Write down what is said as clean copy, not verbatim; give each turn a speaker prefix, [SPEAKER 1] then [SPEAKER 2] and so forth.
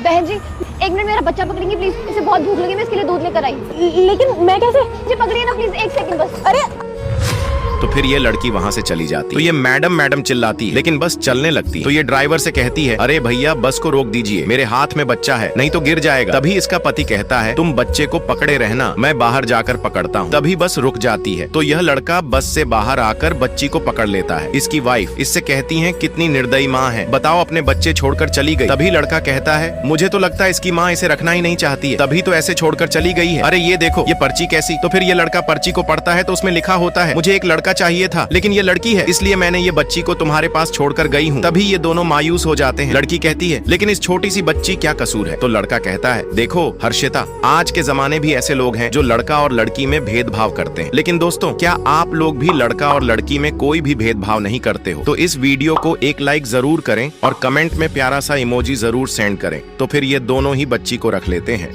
[SPEAKER 1] बहन जी, एक मिनट मेरा बच्चा पकड़ेंगे प्लीज, इसे बहुत भूख लगी, मैं इसके लिए दूध लेकर आई।
[SPEAKER 2] लेकिन मैं कैसे?
[SPEAKER 1] जी पकड़िए ना प्लीज, एक सेकंड बस।
[SPEAKER 2] अरे
[SPEAKER 3] तो फिर ये लड़की वहाँ से चली जाती। तो ये मैडम मैडम चिल्लाती है, लेकिन बस चलने लगती। तो ये ड्राइवर से कहती है, अरे भैया बस को रोक दीजिए, मेरे हाथ में बच्चा है, नहीं तो गिर जाएगा। तभी इसका पति कहता है, तुम बच्चे को पकड़े रहना, मैं बाहर जाकर पकड़ता हूँ। तभी बस रुक जाती है। तो यह लड़का बस से बाहर आकर बच्ची को पकड़ लेता है। इसकी वाइफ इससे कहती है, कितनी निर्दयी माँ है, बताओ अपने बच्चे छोड़कर चली गई। तभी लड़का कहता है, मुझे तो लगता है इसकी माँ इसे रखना ही नहीं चाहती है, तभी तो ऐसे छोड़कर चली गई है। अरे ये देखो ये पर्ची कैसी। तो फिर ये लड़का पर्ची को पढ़ता है तो उसमें लिखा होता है, मुझे एक लड़का चाहिए था लेकिन ये लड़की है, इसलिए मैंने ये बच्ची को तुम्हारे पास छोड़कर गई हूँ। तभी ये दोनों मायूस हो जाते हैं। लड़की कहती है, लेकिन इस छोटी सी बच्ची क्या कसूर है? तो लड़का कहता है, देखो हर्षिता, आज के जमाने भी ऐसे लोग हैं जो लड़का और लड़की में भेदभाव करते हैं, लेकिन दोस्तों क्या आप लोग भी लड़का और लड़की में कोई भी भेदभाव नहीं करते हो? तो इस वीडियो को एक लाइक जरूर करें और कमेंट में प्यारा सा इमोजी जरूर सेंड करें। तो फिर ये दोनों ही बच्ची को रख लेते हैं।